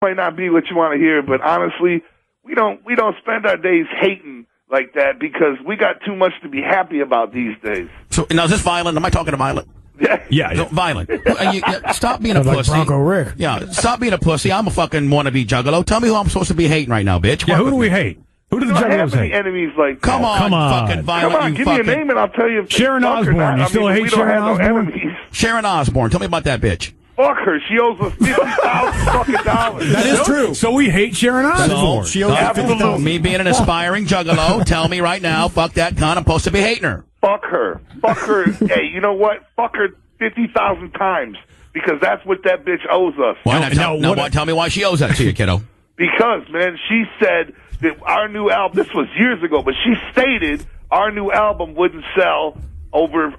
might not be what you want to hear, but honestly, we don't spend our days hating like that because we got too much to be happy about these days. So now is this violent? Am I talking to violent? Yeah. No, violent. Stop being a like pussy. Bronco Rick. Yeah, stop being a pussy. I'm a fucking wannabe juggalo. Tell me who I'm supposed to be hating right now, bitch. Yeah, who do we hate? Who do the juggalos hate? Enemies like Come on, fucking violent. Come on, give me a name and I'll tell you if Sharon Osbourne. You still hate Sharon Osbourne? Sharon Osbourne. Tell me about that bitch. Fuck her. She owes us $50,000 fucking dollars. That is true. So we hate Sharon Osbourne. She owes $50,000. Me being an aspiring juggalo, tell me right now, fuck that cunt. I'm supposed to be hating her. Fuck her. Fuck her. Hey, you know what? Fuck her 50,000 times because that's what that bitch owes us. Why not? Tell me why she oses that to you, kiddo. Because, man, she said that our new album, this was years ago, but she stated our new album wouldn't sell over,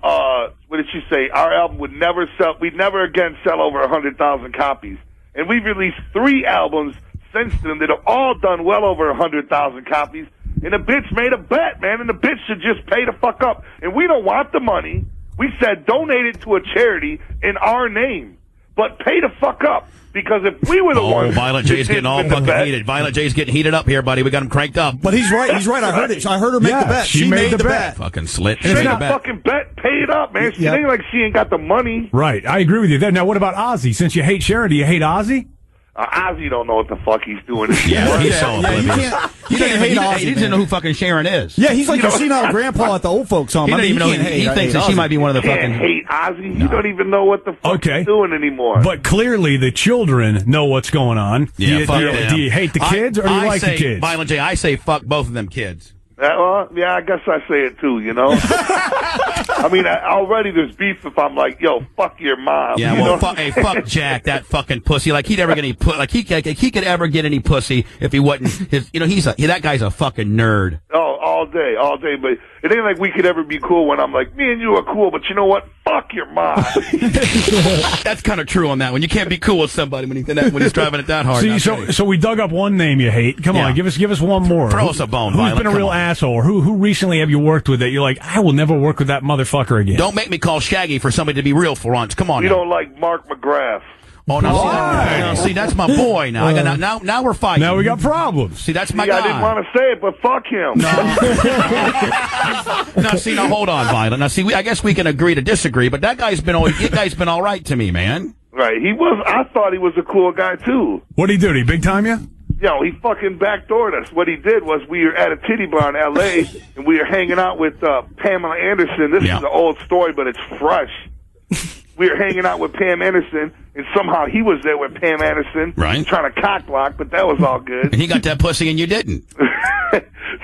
what did she say? Our album would never sell, we'd never again sell over 100,000 copies. And we've released 3 albums since then that have all done well over 100,000 copies. And the bitch made a bet, man, and the bitch should just pay the fuck up. And we don't want the money. We said donate it to a charity in our name, but pay the fuck up. Because if we were the ones... Violent J's getting all fucking heated. Violent J's getting heated up here, buddy. We got him cranked up. But he's right. He's right. I heard it. I heard her make the bet. She made the bet. Fucking slit. She made the fucking bet. Pay it up, man. She ain't like she ain't got the money. Right. I agree with you there. Now, what about Ozzy? Since you hate Sharon, do you hate Ozzy? Ozzy don't know what the fuck he's doing. Yeah, he's so oblivious. You can't hate Ozzy. He doesn't know who fucking Sharon is. Yeah, he's like a senile grandpa at the old folks home. He doesn't even know. He thinks that she might be one of the fucking... hate Ozzy. You don't even know what the fuck he's doing anymore. But clearly the children know what's going on. Yeah, do you hate the kids or do you like the kids? Violent J, I say fuck both of them kids. Well, yeah, I guess I say it too, you know? I mean, already there's beef if I'm like, yo, fuck your mom. Yeah, you well, know? fuck Jack, that fucking pussy. Like, he'd ever get any he could ever get any pussy if he wasn't his, you know, that guy's a fucking nerd. Oh, all day. But it ain't like we could ever be cool when I'm like, me and you are cool, but you know what? Fuck your mom. That's kind of true on that one. You can't be cool with somebody when he's driving it that hard. See, so we dug up one name you hate. Come on, give us one more. Throw us a bone, Who's Violent. been a real asshole? Or who recently have you worked with that you're like, I will never work with that motherfucker again? Don't make me call Shaggy for somebody to be real for once. Come on. You don't like Mark McGrath. Oh, no, see, that's my boy now. Now we're fighting. Now we got problems. See, that's my guy. I didn't want to say it, but fuck him. Now, hold on, Violent. Now, see, I guess we can agree to disagree, but that guy's been all right to me, man. Right. I thought he was a cool guy, too. What'd he do? Did he big time you? Yo, he fucking backdoored us. What he did was we were at a titty bar in L.A., and we were hanging out with Pamela Anderson. This is an old story, but it's fresh. We were hanging out with Pam Anderson, and somehow he was there with Pam Anderson, right, trying to cock block, but that was all good. And he got that pussy, and you didn't.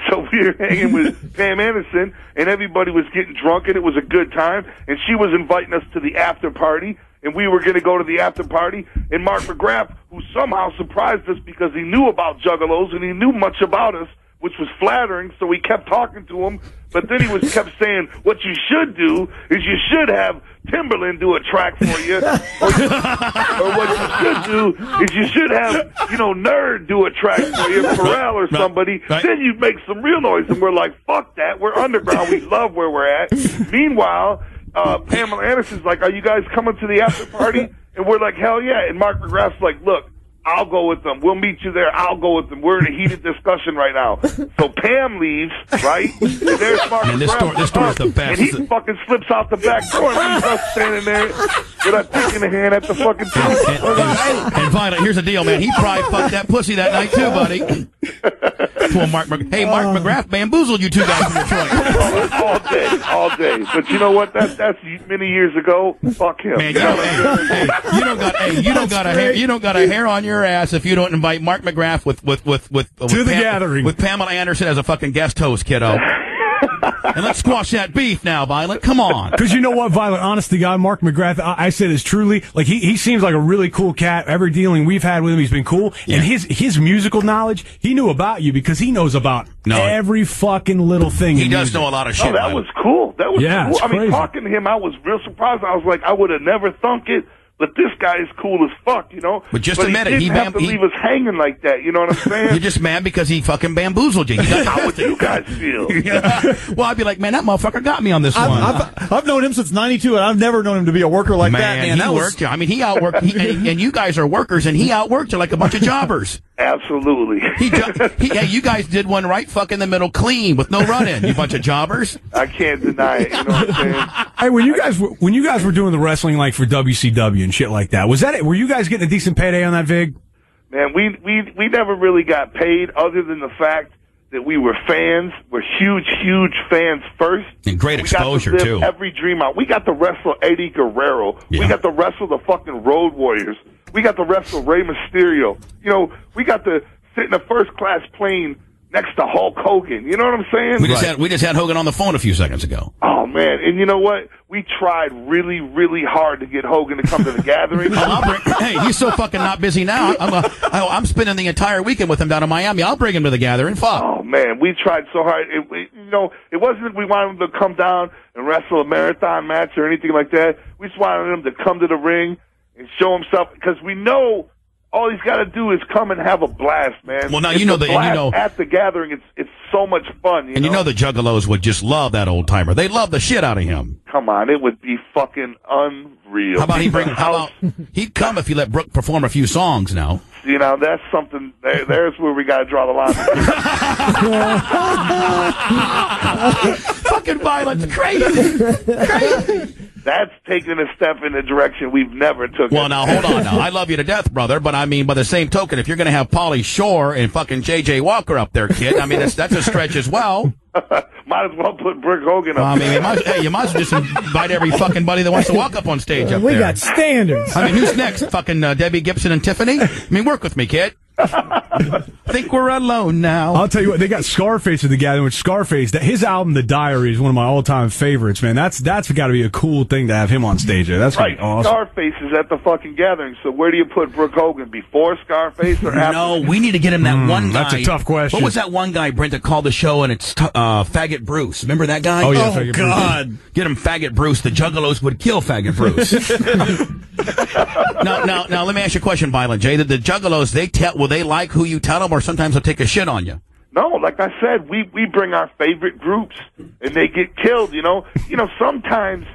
So we were hanging with Pam Anderson, and everybody was getting drunk, and it was a good time. And she was inviting us to the after party, and we were going to go to the after party. And Mark McGrath, who somehow surprised us because he knew about juggalos and he knew much about us, which was flattering, so we kept talking to him. But then he kept saying, what you should do is you should have Timberland do a track for you. Or what you should do is you should have, Nerd do a track for you, Pharrell or somebody. Right. Then you'd make some real noise. And we're like, fuck that. We're underground. We love where we're at. Meanwhile, Pamela Anderson's like, are you guys coming to the after party? And we're like, hell yeah. And Mark McGrath's like, look, I'll go with them. We'll meet you there. I'll go with them. We're in a heated discussion right now. So Pam leaves, right? And there's Mark McGrath. This story is the best. And he fucking slips out the back door and leaves us standing there with our dick in the hand at the fucking door. And Violent, here's the deal, man. He probably fucked that pussy that night too, buddy. Poor Mark McGrath bamboozled you two guys in Detroit. all day. But you know what? That's many years ago. Fuck him. Man, you don't got a hair on your ass if you don't invite Mark McGrath with the gathering with Pamela Anderson as a fucking guest host, kiddo. And let's squash that beef now, Violent. Come on. Because you know what, Violent, honest to God, Mark McGrath, I said is truly, like, he seems like a really cool cat. Every dealing we've had with him, he's been cool. Yeah. And his musical knowledge, he knew about you because he knows about every fucking little thing. He does know a lot of shit. Oh, that was cool. That was cool. I mean, crazy. Talking to him, I was real surprised. I was like, I would have never thunk it. But this guy is cool as fuck, you know. But just admit he didn't have to leave us hanging like that. You know what I'm saying? You're just mad because he fucking bamboozled you. How would you guys feel? Well, I'd be like, man, that motherfucker got me on this one. I've known him since '92, and I've never known him to be a worker like that. Man, he worked you. I mean, he outworked. And you guys are workers, and he outworked you like a bunch of jobbers. Absolutely. Hey, you guys did one right fucking the middle clean with no run-in, you bunch of jobbers. I can't deny it. You know what I'm saying? Hey, when you guys were doing the wrestling like for WCW and shit like that, was that it? Were you guys getting a decent payday on that vig? Man, we never really got paid other than the fact that we were fans. We're huge fans first. And great exposure, we got to too. live every dream out. We got to wrestle Eddie Guerrero. Yeah. We got to wrestle the fucking Road Warriors. We got to wrestle Rey Mysterio. You know, we got to sit in a first-class plane next to Hulk Hogan. You know what I'm saying? We just had Hogan on the phone a few seconds ago. Oh, man. And you know what? We tried really hard to get Hogan to come to the gathering. Hey, he's so fucking not busy now. I'm spending the entire weekend with him down in Miami. I'll bring him to the gathering. Fuck. Oh, man. We tried so hard. It wasn't that we wanted him to come down and wrestle a marathon match or anything like that. We just wanted him to come to the ring and show himself, because we know all he's got to do is come and have a blast, man. Well, now it's you know at the gathering, it's so much fun. You know the Juggalos would just love that old timer. They love the shit out of him. Come on, it would be fucking unreal. How about he'd come if you let Brooke perform a few songs now. You know, that's something. There's where we got to draw the line. Fucking violence, crazy. That's taking a step in a direction we've never took. Well, now, hold on now. I love you to death, brother, but I mean, by the same token, if you're going to have Pauly Shore and fucking J.J. Walker up there, kid, I mean, that's a stretch as well. Might as well put Brooke Hogan up there. I mean, you might as well just invite every fucking buddy that wants to walk up on stage up there. We got standards. I mean, who's next? Fucking Debbie Gibson and Tiffany? I mean, work with me, kid. Think we're alone now. I'll tell you what, they got Scarface at the gathering, which Scarface, his album The Diary is one of my all-time favorites, man. That's got to be a cool thing to have him on stage there. That's right. Awesome. Scarface is at the fucking gathering, so where do you put Brooke Hogan? Before Scarface or after? No, we need to get him that one guy. That's a tough question. What was that one guy, Brent, that called the show, and it's Faggot Bruce? Remember that guy? Oh, yeah, Oh, God. Bruce. Get him Faggot Bruce. The Juggalos would kill Faggot Bruce. Now, let me ask you a question, Violent J. The Juggalos, will they like who you tell them, or sometimes they'll take a shit on you? No, like I said, we bring our favorite groups, and they get killed, you know? Sometimes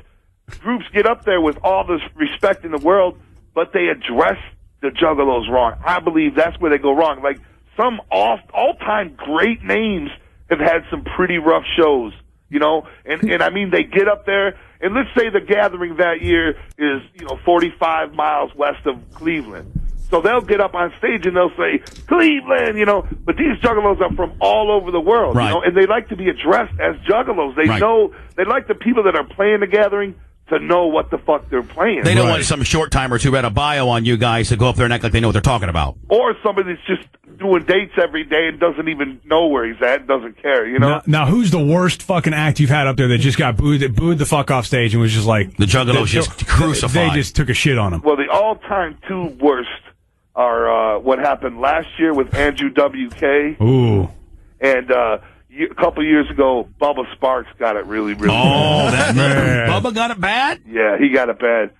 groups get up there with all this respect in the world, but they address the Juggalos wrong. I believe that's where they go wrong. Like, some all-time great names have had some pretty rough shows, you know? And I mean, they get up there, and let's say the gathering that year is, 45 miles west of Cleveland. So they'll get up on stage and they'll say, Cleveland, but these Juggalos are from all over the world, right. And they like to be addressed as Juggalos. They right. know, they like the people that are playing the gathering to know what the fuck they're playing. They don't want some short timers who read a bio on you guys to go up there and act like they know what they're talking about. Or somebody that's just doing dates every day and doesn't even know where he's at and doesn't care, Now, who's the worst fucking act you've had up there that just got booed the fuck off stage and was just like... The Juggalos just crucified. They just took a shit on him. Well, the all-time two worst are what happened last year with Andrew WK. Ooh. And a couple years ago, Bubba Sparks got it really Oh, that man. Bubba got it bad? Yeah, he got it bad.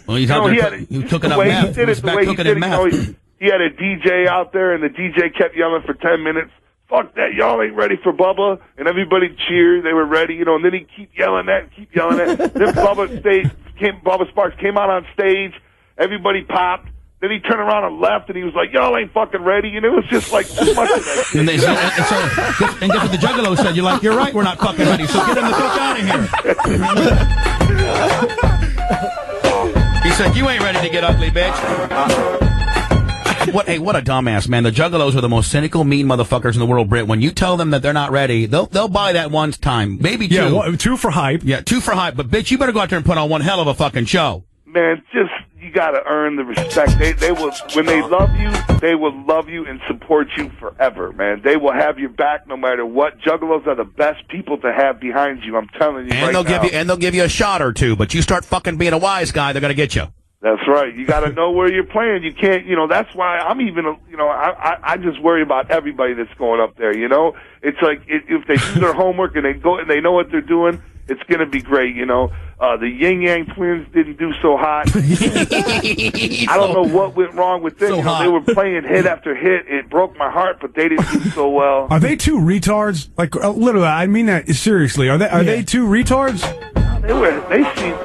Well, he's out there cooking up meth. The way he did it, he had a DJ out there, and the DJ kept yelling for 10 minutes, fuck that, y'all ain't ready for Bubba. And everybody cheered, they were ready, and then he keep yelling that. Then Bubba Sparks came out on stage, everybody popped. Then he turned around and left, and he was like, y'all ain't fucking ready. And it was just like too much of that shit. And guess what the Juggalos said? You're right, we're not fucking ready, so get him the fuck out of here. He said, you ain't ready to get ugly, bitch. What a dumbass, man. The Juggalos are the most cynical, mean motherfuckers in the world, Britt. When you tell them that they're not ready, they'll buy that one time. Maybe two. Yeah, two for hype. Yeah, two for hype. But, bitch, you better go out there and put on one hell of a fucking show. Man, you gotta earn the respect. They will, when they love you, they will love you and support you forever, man. They will have your back no matter what. Juggalos are the best people to have behind you. I'm telling you. And they'll give you a shot or two. But you start fucking being a wise guy, they're gonna get you. That's right. You gotta know where you're playing. You can't, that's why I'm even, I just worry about everybody that's going up there. It's like if they do their homework and they go and they know what they're doing. It's going to be great, you know. The Yin Yang Twins didn't do so hot. I don't know what went wrong with them. So you know, hot. they were playing hit after hit. It broke my heart, but they didn't do so well. Are they two retards? Like, literally, I mean that seriously. Are they two retards? They seemed